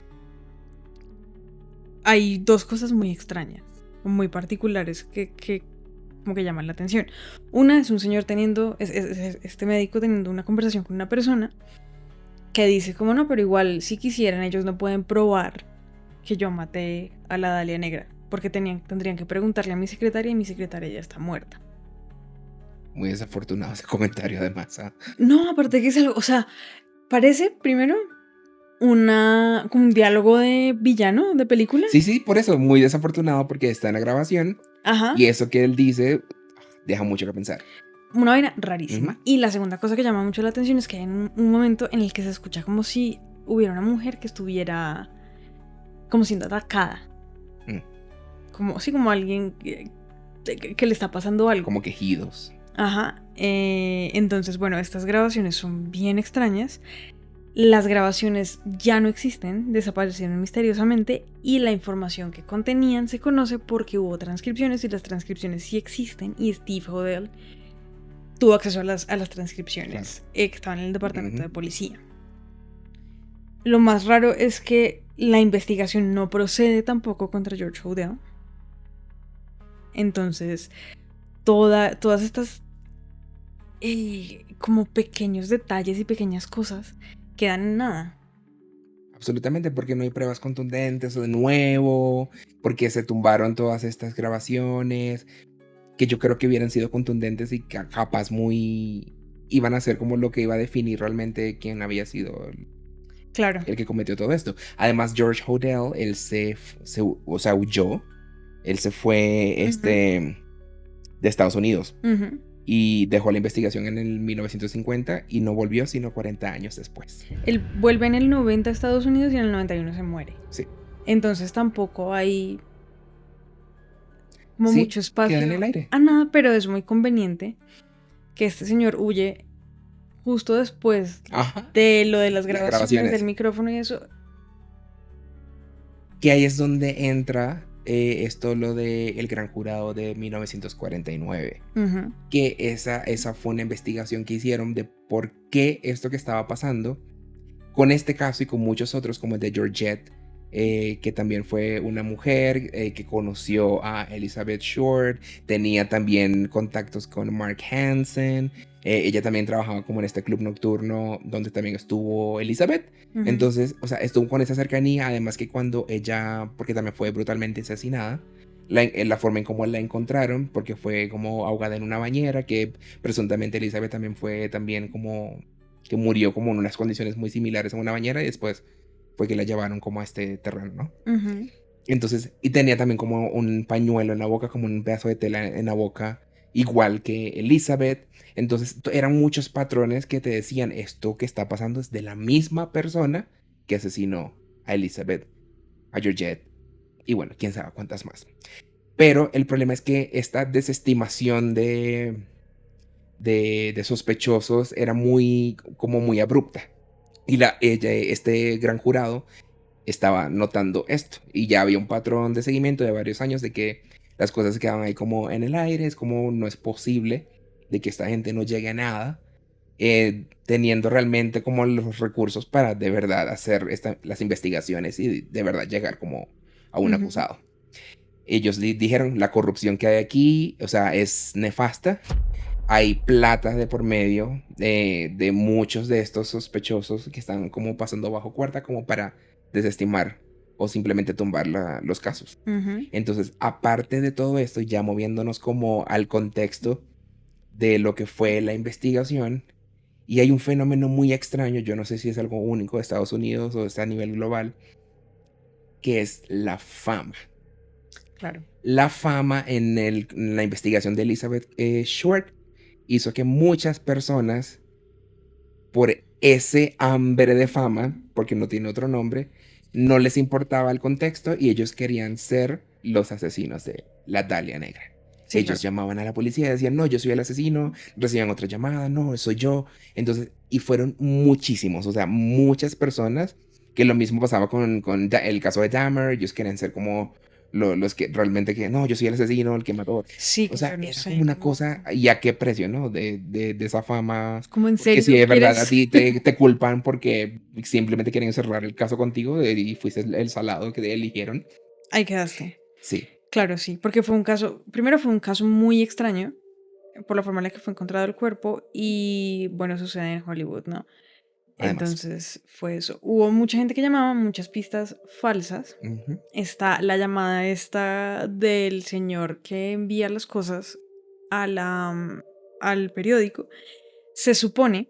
hay 2 cosas muy extrañas, muy particulares que como que llaman la atención. Una es un señor este médico teniendo una conversación con una persona que dice como no, pero igual si quisieran ellos no pueden probar que yo maté a la Dalia Negra, porque tendrían que preguntarle a mi secretaria y mi secretaria ya está muerta. Muy desafortunado ese comentario además. No, aparte que es algo, o sea, parece primero un diálogo de villano de película. Sí, por eso, muy desafortunado porque está en la grabación. Ajá. Y eso que él dice deja mucho que pensar. una vaina rarísima. Y la segunda cosa que llama mucho la atención es que hay un momento en el que se escucha como si hubiera una mujer que estuviera como siendo atacada. Como alguien que le está pasando algo. Como quejidos. Ajá. Entonces, bueno, estas grabaciones son bien extrañas. Las grabaciones ya no existen, desaparecieron misteriosamente y la información que contenían se conoce porque hubo transcripciones y las transcripciones sí existen y Steve Hodel tuvo acceso a las transcripciones que estaban en el departamento de policía. Lo más raro es que la investigación no procede tampoco contra George Hodel. Entonces, todas estas como pequeños detalles y pequeñas cosas quedan en nada. Absolutamente, porque no hay pruebas contundentes o de nuevo, porque se tumbaron todas estas grabaciones, que yo creo que hubieran sido contundentes y capaz iban a ser como lo que iba a definir realmente quién había sido el que cometió todo esto. Además, George Hodel, él huyó, él se fue de Estados Unidos. Y dejó la investigación en el 1950 y no volvió sino 40 años después. Él vuelve en el 90 a Estados Unidos y en el 91 se muere. Sí. Entonces tampoco hay como mucho espacio queda en el aire a nada, pero es muy conveniente que este señor huye justo después de lo de las grabaciones del micrófono y eso. Que ahí es donde entra lo de el gran jurado de 1949. Que esa fue una investigación que hicieron de por qué esto que estaba pasando con este caso y con muchos otros como el de Georgette, que también fue una mujer que conoció a Elizabeth Short, tenía también contactos con Mark Hansen, ella también trabajaba como en este club nocturno donde también estuvo Elizabeth. Entonces, o sea, estuvo con esa cercanía, además que cuando ella, porque también fue brutalmente asesinada, la forma en cómo la encontraron, porque fue como ahogada en una bañera, que presuntamente Elizabeth también fue como que murió como en unas condiciones muy similares a una bañera y después fue que la llevaron como a este terreno, ¿no? Entonces, y tenía también como un pañuelo en la boca, como un pedazo de tela en la boca, igual que Elizabeth. Entonces, eran muchos patrones que te decían, esto que está pasando es de la misma persona que asesinó a Elizabeth, a Georgette, y bueno, quién sabe cuántas más. Pero el problema es que esta desestimación de sospechosos era muy abrupta. Y este gran jurado estaba notando esto. Y ya había un patrón de seguimiento de varios años de que las cosas se quedaban ahí como en el aire. Es como no es posible de que esta gente no llegue a nada. Teniendo realmente como los recursos para de verdad hacer las investigaciones y de verdad llegar como a un acusado. Ellos dijeron, la corrupción que hay aquí, o sea, es nefasta. Hay plata de por medio de muchos de estos sospechosos que están como pasando bajo cuerda como para desestimar o simplemente tumbar los casos. Entonces, aparte de todo esto, ya moviéndonos como al contexto de lo que fue la investigación, y hay un fenómeno muy extraño, yo no sé si es algo único de Estados Unidos o está a nivel global, que es la fama. Claro. La fama en la investigación de Elizabeth Short hizo que muchas personas, por ese hambre de fama, porque no tiene otro nombre, no les importaba el contexto y ellos querían ser los asesinos de la Dalia Negra. Sí, ellos llamaban a la policía y decían, no, yo soy el asesino, recibían otra llamada, no, soy yo. Entonces, y fueron muchísimos, o sea, muchas personas, que lo mismo pasaba con el caso de Dahmer, ellos querían ser como los que realmente que, no, yo soy el asesino, el que mató. Sí, o sea, claro, era como una cosa, y a qué precio, ¿no? De esa fama. Como en serio. Que si de verdad a ti te culpan porque simplemente quieren cerrar el caso contigo y fuiste el salado que eligieron. Ahí quedaste. Sí. Claro, sí, porque primero fue un caso muy extraño por la forma en la que fue encontrado el cuerpo y bueno, sucede en Hollywood, ¿no? Además. Entonces fue eso. Hubo mucha gente que llamaba, muchas pistas falsas. Está la llamada del señor que envía las cosas al periódico. Se supone,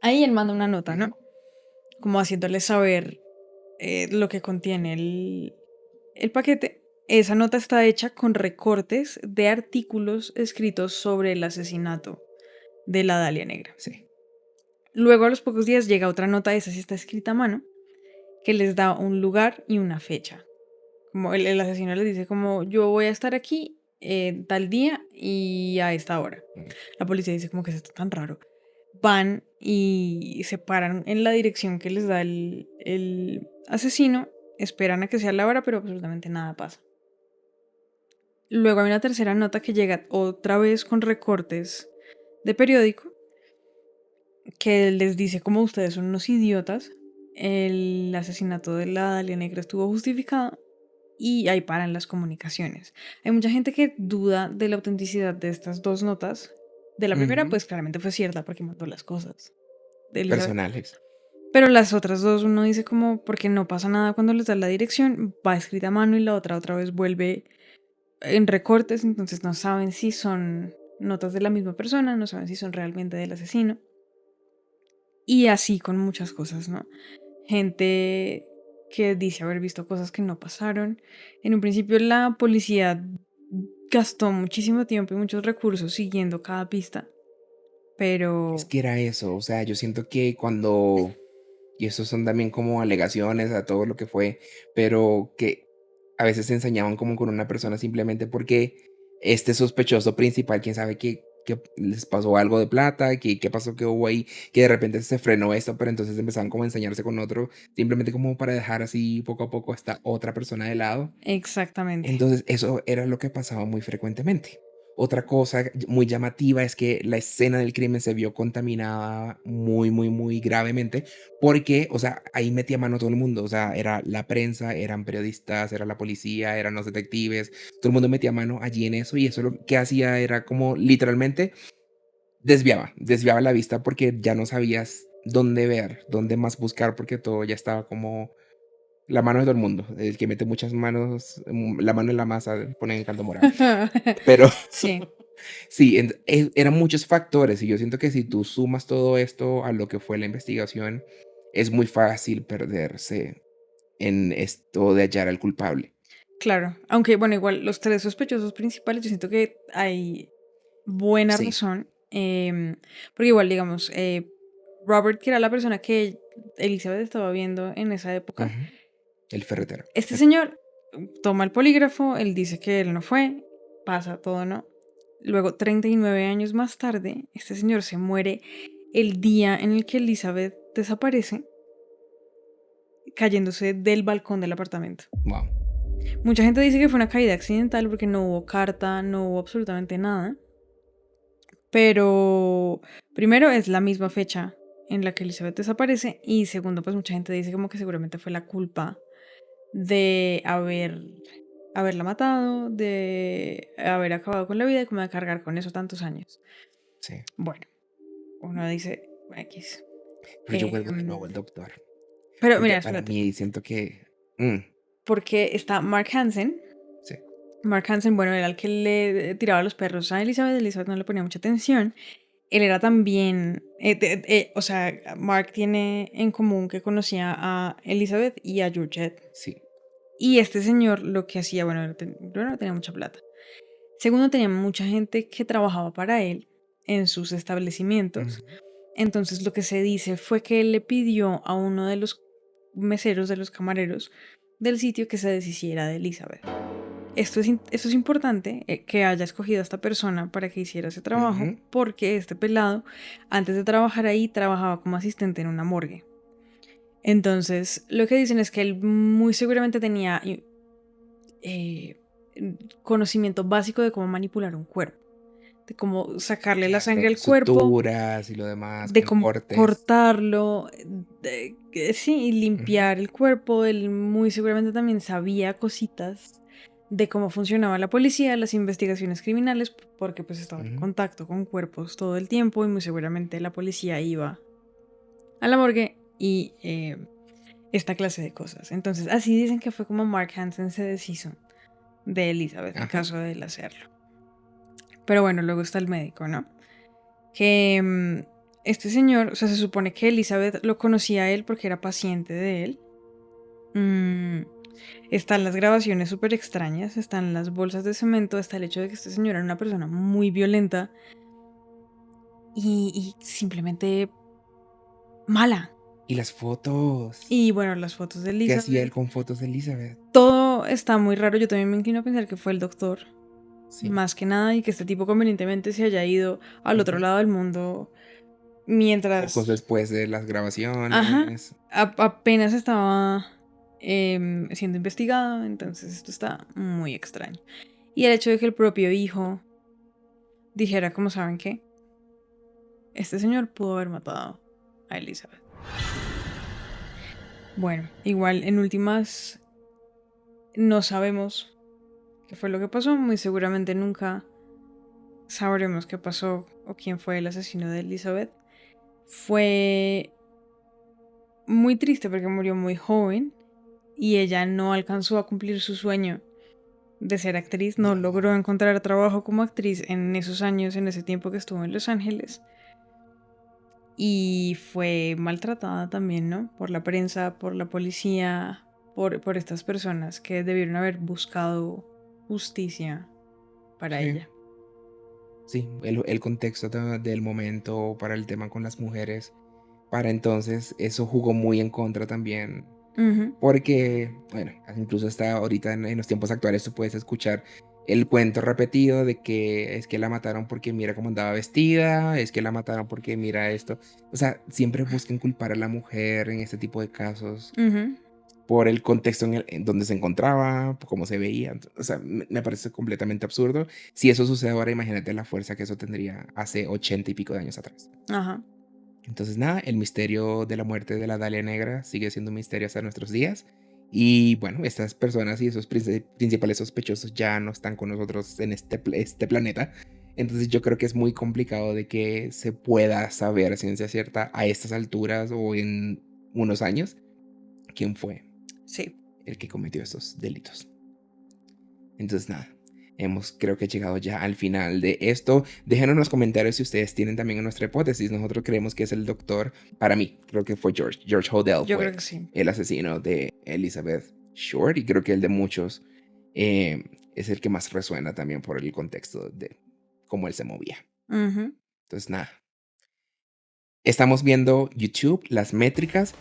ahí él manda una nota, ¿no? Como haciéndole saber lo que contiene el paquete. Esa nota está hecha con recortes de artículos escritos sobre el asesinato de la Dalia Negra. Sí. Luego a los pocos días llega otra nota, esa sí está escrita a mano, que les da un lugar y una fecha. Como el asesino les dice como yo voy a estar aquí tal día y a esta hora. La policía dice como que es esto tan raro. Van y se paran en la dirección que les da el asesino, esperan a que sea la hora, pero absolutamente nada pasa. Luego hay una tercera nota que llega otra vez con recortes de periódico que les dice como ustedes son unos idiotas, el asesinato de la Dalia Negra estuvo justificado y ahí paran las comunicaciones. Hay mucha gente que duda de la autenticidad de estas dos notas. De la primera, pues claramente fue cierta porque mandó las cosas de Elizabeth. Personales. Pero las otras dos uno dice como porque no pasa nada cuando les da la dirección, va escrita a mano y la otra vez vuelve en recortes, entonces no saben si son notas de la misma persona, no saben si son realmente del asesino. Y así con muchas cosas, ¿no? Gente que dice haber visto cosas que no pasaron. En un principio la policía gastó muchísimo tiempo y muchos recursos siguiendo cada pista, pero... Es que era eso, o sea, yo siento que cuando, y eso son también como alegaciones a todo lo que fue, pero que a veces se ensañaban como con una persona simplemente porque este sospechoso principal, quién sabe que les pasó algo de plata, qué pasó, que hubo ahí, que de repente se frenó esto, pero entonces empezaban como a ensañarse con otro, simplemente como para dejar así poco a poco a esta otra persona de lado. Exactamente. Entonces, eso era lo que pasaba muy frecuentemente. Otra cosa muy llamativa es que la escena del crimen se vio contaminada muy gravemente porque, o sea, ahí metía mano todo el mundo, o sea, era la prensa, eran periodistas, era la policía, eran los detectives, todo el mundo metía mano allí en eso y eso lo que hacía era como literalmente desviaba la vista porque ya no sabías dónde ver, dónde más buscar porque todo ya estaba como la mano de todo el mundo, el que mete muchas manos, la mano en la masa pone en caldo morado. Pero Sí. sí, eran muchos factores y yo siento que si tú sumas todo esto a lo que fue la investigación, es muy fácil perderse en esto de hallar al culpable. Claro, aunque bueno, igual los tres sospechosos principales, yo siento que hay buena Sí. razón, porque igual, digamos, Robert, que era la persona que Elizabeth estaba viendo en esa época, Ujú. El ferretero. este señor toma el polígrafo, él dice que él no fue, pasa todo, ¿no? Luego, 39 años más tarde, este señor se muere el día en el que Elizabeth desaparece, cayéndose del balcón del apartamento. Wow. Mucha gente dice que fue una caída accidental porque no hubo carta, no hubo absolutamente nada. Pero primero es la misma fecha en la que Elizabeth desaparece y segundo, pues mucha gente dice como que seguramente fue la culpa de haberla matado, de haber acabado con la vida y como de cargar con eso tantos años. Sí. Bueno, uno dice X. Pero yo vuelvo de nuevo al doctor. Pero Porque mira, para espérate, mí siento que... porque está Mark Hansen. sí. Mark Hansen, bueno, era el que le tiraba los perros a Elizabeth. Elizabeth no le ponía mucha atención. Él era también, o sea, Mark tiene en común que conocía a Elizabeth y a Georgette. Sí. Y este señor lo que hacía, bueno, primero no tenía mucha plata. Segundo, tenía mucha gente que trabajaba para él en sus establecimientos. Ujú. Entonces lo que se dice fue que él le pidió a uno de los meseros, de los camareros del sitio que se deshiciera de Elizabeth. Esto es importante que haya escogido a esta persona para que hiciera ese trabajo, Ujú. porque este pelado, antes de trabajar ahí, trabajaba como asistente en una morgue. Entonces, lo que dicen es que él muy seguramente tenía conocimiento básico de cómo manipular un cuerpo, de cómo sacarle la sangre al cuerpo, Suturas y lo demás, de con cómo cortes. cortarlo, sí, y limpiar el cuerpo. Él muy seguramente también sabía cositas de cómo funcionaba la policía, las investigaciones criminales, porque pues estaba en Ujú. contacto con cuerpos todo el tiempo y muy seguramente la policía iba a la morgue y esta clase de cosas. Entonces, así dicen que fue como Mark Hansen se deshizo de Elizabeth en Ajá. caso de él hacerlo. Pero bueno, luego está el médico, ¿no? Que este señor, o sea, se supone que Elizabeth lo conocía a él porque era paciente de él. Están las grabaciones súper extrañas, están las bolsas de cemento, está el hecho de que este señor era una persona muy violenta y simplemente mala. Y las fotos. Y bueno, las fotos de ¿Qué hacía él Elizabeth. con fotos de Elizabeth? Todo está muy raro. Yo también me inclino a pensar que fue el doctor, Sí. más que nada, y que este tipo convenientemente se haya ido al otro Ujú. lado del mundo mientras Pocos después de las grabaciones. Ajá. Apenas estaba siendo investigado. Entonces esto está muy extraño. Y el hecho de que el propio hijo dijera, como saben qué, este señor pudo haber matado a Elizabeth. Bueno, igual en últimas no sabemos qué fue lo que pasó. Muy seguramente nunca sabremos qué pasó o quién fue el asesino de Elizabeth. Fue muy triste porque murió muy joven y ella no alcanzó a cumplir su sueño de ser actriz. No logró encontrar trabajo como actriz en esos años, en ese tiempo que estuvo en Los Ángeles. Y fue maltratada también, ¿no? Por la prensa, por la policía, por estas personas que debieron haber buscado justicia para Sí. ella. Sí, el contexto del momento para el tema con las mujeres. Para entonces, eso jugó muy en contra también. Ujú. Porque, bueno, incluso hasta ahorita en los tiempos actuales tú puedes escuchar el cuento repetido de que es que la mataron porque mira cómo andaba vestida, es que la mataron porque mira esto. O sea, siempre buscan culpar a la mujer en este tipo de casos Ujú. por el contexto en donde se encontraba, por cómo se veía. O sea, me parece completamente absurdo. Si eso sucede ahora, imagínate la fuerza que eso tendría hace 80 y pico de años atrás. Ajá. Entonces, nada, el misterio de la muerte de la Dalia Negra sigue siendo un misterio hasta nuestros días. Y bueno, estas personas y esos principales sospechosos ya no están con nosotros en este planeta. Entonces yo creo que es muy complicado de que se pueda saber a ciencia cierta a estas alturas o en unos años quién fue Sí. el que cometió esos delitos. Entonces nada, creo que llegado ya al final de esto. Déjenos en los comentarios si ustedes tienen también nuestra hipótesis. Nosotros creemos que es el doctor. Para mí, creo que fue George Hodel. Yo Fue creo que sí. el asesino de Elizabeth Short. Y creo que el de muchos es el que más resuena también por el contexto de cómo él se movía. Ujú. Entonces nada. Estamos viendo YouTube, las métricas.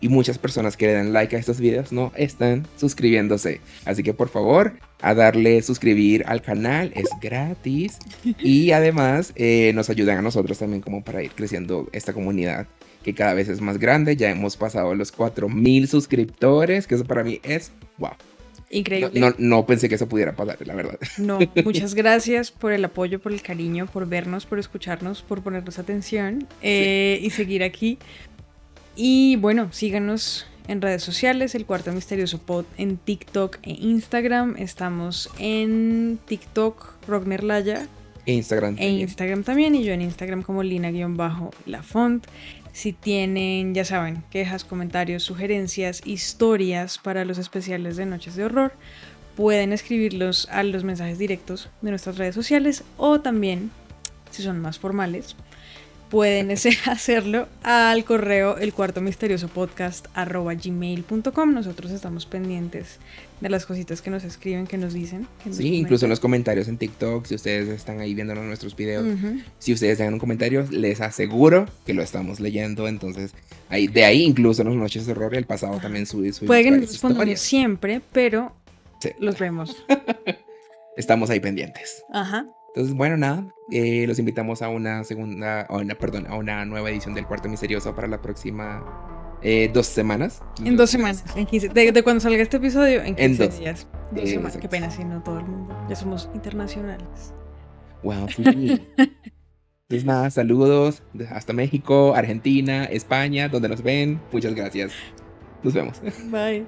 Y muchas personas que le dan like a estos videos no están suscribiéndose. Así que por favor, a darle suscribir al canal, es gratis. Y además nos ayudan a nosotros también como para ir creciendo esta comunidad que cada vez es más grande. Ya hemos pasado los 4,000 suscriptores, que eso para mí es wow. Increíble. No pensé que eso pudiera pasar, la verdad. No, muchas gracias por el apoyo, por el cariño, por vernos, por escucharnos, por ponernos atención y seguir aquí. Y bueno, síganos en redes sociales, El Cuarto Misterioso Pod en TikTok e Instagram. Estamos en TikTok, Rognerlaya. Instagram E Instagram también, y yo en Instagram como Lina_Lafont. Si tienen, ya saben, quejas, comentarios, sugerencias, historias para los especiales de Noches de Horror, pueden escribirlos a los mensajes directos de nuestras redes sociales, o también, si son más formales, pueden hacerlo al correo elcuartomisteriosopodcast@gmail.com. Nosotros estamos pendientes de las cositas que nos escriben, que nos dicen. Sí, incluso en los comentarios en TikTok, si ustedes están ahí viendo nuestros videos, si ustedes dejan un comentario, les aseguro que lo estamos leyendo. Entonces, de ahí incluso en las Noches de Horror, el pasado también subimos Puede que no varias respondamos historias. siempre, pero Sí. los vemos. Estamos ahí pendientes. Ajá. Entonces, bueno, nada, los invitamos a una nueva edición del Cuarto Misterioso para la próxima 2 semanas. En 2 semanas, en 15, de cuando salga este episodio, en 15 2 días. 2 semanas, exacto. qué pena, si no todo el mundo. Ya somos internacionales. Wow, sí. Entonces, nada, saludos hasta México, Argentina, España, donde nos ven. Muchas gracias. Nos vemos. Bye.